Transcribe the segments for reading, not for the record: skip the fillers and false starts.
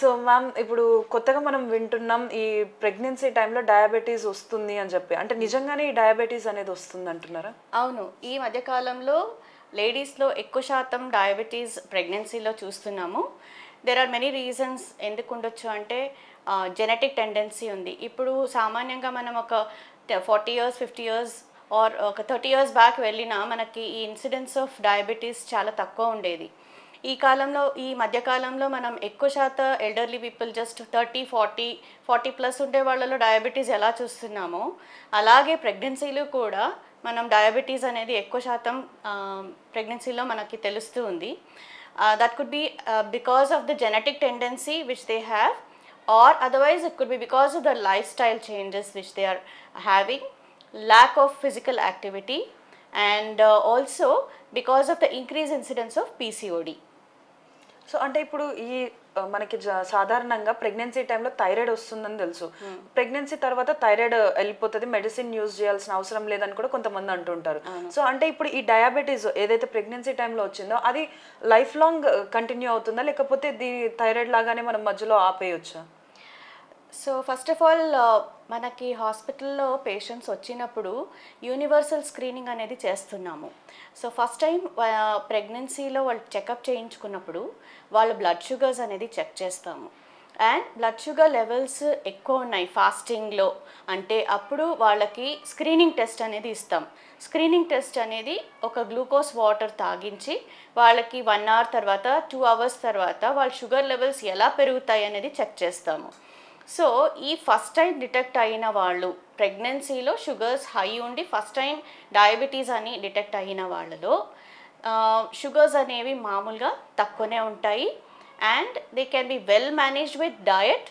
So ma'am ఇప్పుడు కొత్తగా మనం వింటున్నాం ఈ ప్రెగ్నెన్సీ టైంలో డయాబెటీస్ వస్తుంది అని చెప్పి, అంటే నిజంగానే ఈ డయాబెటీస్ అనేది వస్తుంది అంటున్నారా? అవును, ఈ మధ్యకాలంలో లేడీస్లో ఎక్కువ శాతం డయాబెటీస్ ప్రెగ్నెన్సీలో చూస్తున్నాము. దెర్ ఆర్ మెనీ రీజన్స్ ఎందుకు ఉండొచ్చు అంటే జెనెటిక్ టెండెన్సీ ఉంది. ఇప్పుడు సామాన్యంగా మనం ఒక 40 years 50 years ఆర్ ఒక 30 years బ్యాక్ వెళ్ళినా మనకి ఈ ఇన్సిడెన్స్ ఆఫ్ డయాబెటీస్ చాలా తక్కువ ఉండేది. ఈ కాలంలో ఈ మధ్యకాలంలో మనం ఎక్కువ శాతం ఎల్డర్లీ పీపుల్ జస్ట్ 30-40+ ఉండే వాళ్ళలో డయాబెటీస్ ఎలా చూస్తున్నామో అలాగే ప్రెగ్నెన్సీలో కూడా మనం డయాబెటీస్ అనేది ఎక్కువ శాతం ప్రెగ్నెన్సీలో మనకి తెలుస్తూ ఉంది. That could be because of the genetic tendency which they have, or otherwise it could be because of the lifestyle changes which they are having, lack of physical activity, and also because of the increased incidence of PCOD. So అంటే ఇప్పుడు ఈ మనకి సాధారణంగా pregnancy టైంలో thyroid వస్తుందని తెలుసు. Pregnancy తర్వాత thyroid వెళ్ళిపోతుంది, మెడిసిన్ యూజ్ చేయాల్సిన అవసరం లేదని కూడా కొంతమంది అంటుంటారు. సో అంటే ఇప్పుడు ఈ డయాబెటీస్ ఏదైతే ప్రెగ్నెన్సీ టైంలో వచ్చిందో అది లైఫ్ లాంగ్ కంటిన్యూ అవుతుందా, లేకపోతే థైరాయిడ్ లాగానే మనం మధ్యలో ఆపేయొచ్చా? సో ఫస్ట్ ఆఫ్ ఆల్ మనకి హాస్పిటల్లో పేషెంట్స్ వచ్చినప్పుడు యూనివర్సల్ స్క్రీనింగ్ అనేది చేస్తున్నాము. సో ఫస్ట్ టైం ప్రెగ్నెన్సీలో వాళ్ళు చెకప్ చేయించుకున్నప్పుడు వాళ్ళ బ్లడ్ షుగర్స్ అనేది చెక్ చేస్తాము. అండ్ బ్లడ్ షుగర్ లెవెల్స్ ఎక్కువ ఉన్నాయి ఫాస్టింగ్లో అంటే అప్పుడు వాళ్ళకి స్క్రీనింగ్ టెస్ట్ అనేది ఇస్తాం. స్క్రీనింగ్ టెస్ట్ అనేది ఒక గ్లూకోజ్ వాటర్ తాగించి వాళ్ళకి 1 hour తర్వాత 2 hours తర్వాత వాళ్ళ షుగర్ లెవెల్స్ ఎలా పెరుగుతాయి అనేది చెక్ చేస్తాము. సో ఈ ఫస్ట్ టైం డిటెక్ట్ అయిన వాళ్ళు ప్రెగ్నెన్సీలో షుగర్స్ హై ఉండి ఫస్ట్ టైం డయాబెటీస్ అని డిటెక్ట్ అయిన వాళ్ళలో షుగర్స్ అనేవి మామూలుగా తక్కువనే ఉంటాయి. And they can be well managed with diet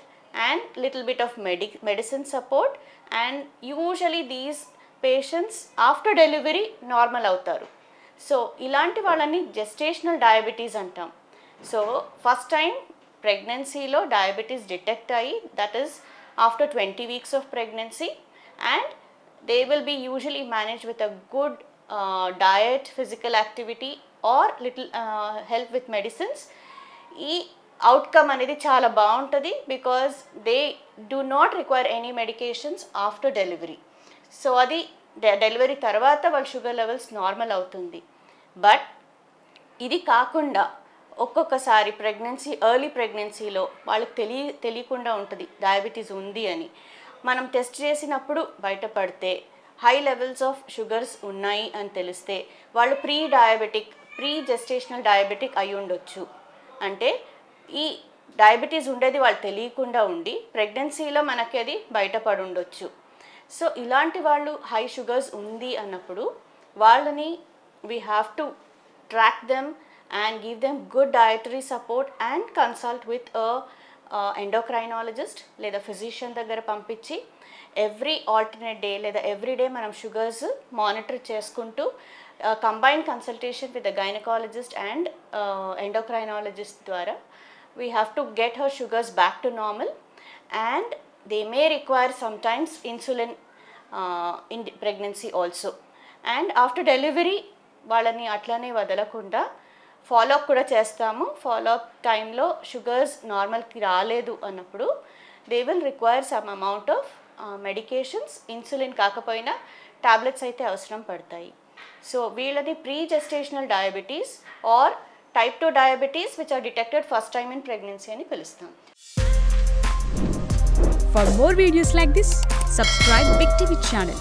and little bit of medicine support. And usually these patients after delivery normal అవుతారు. సో ఇలాంటి వాళ్ళని జెస్టేషనల్ డయాబెటీస్ అంటాం. సో ఫస్ట్ టైం ప్రెగ్నెన్సీలో డయాబెటీస్ డిటెక్ట్ అయ్యి that is after 20 weeks of pregnancy. And they will be usually manage with a good diet, physical activity are little help with medicines. ఈ outcome అనేది చాలా బాగుంటుంది because they do not require any medications after delivery. So అది delivery తర్వాత వాళ్ళ sugar levels normal అవుతుంది. But ఇది కాకుండా ఒక్కొక్కసారి ఎర్లీ ప్రెగ్నెన్సీలో వాళ్ళకి తెలియకుండా ఉంటుంది డయాబెటీస్ ఉంది అని. మనం టెస్ట్ చేసినప్పుడు బయటపడితే హై లెవెల్స్ ఆఫ్ షుగర్స్ ఉన్నాయి అని తెలిస్తే వాళ్ళు ప్రీ జెస్టేషనల్ డయాబెటిక్ అయి ఉండొచ్చు. అంటే ఈ డయాబెటీస్ ఉండేది వాళ్ళు తెలియకుండా ఉండి ప్రెగ్నెన్సీలో మనకి అది బయటపడి ఉండొచ్చు. సో ఇలాంటి వాళ్ళు హై షుగర్స్ ఉంది అన్నప్పుడు వాళ్ళని we have to track them and give them good dietary support and consult with a endocrinologist లేదా ఫిజిషియన్ దగ్గర పంపించి ఎవ్రీ ఆల్టర్నేట్ డే లేదా ఎవ్రీ డే మనం షుగర్స్ మానిటర్ చేసుకుంటూ combined consultation with the gynaecologist and endocrinologist ద్వారా we have to get her sugars back to normal. And they may require sometimes insulin in pregnancy also. And after delivery వాళ్ళని అట్లనే వదలకుండా follow up కూడా చేస్తాము. Follow up టైంలో sugars నార్మల్కి రాలేదు అన్నప్పుడు they will require some amount of medications. Insulin కాకపోయినా టాబ్లెట్స్ అయితే అవసరం పడతాయి. సో వీళ్ళని pre gestational diabetes or type 2 diabetes which are detected first time in pregnancy అని పిలుస్తాం. For more videos like this, subscribe Big TV channel.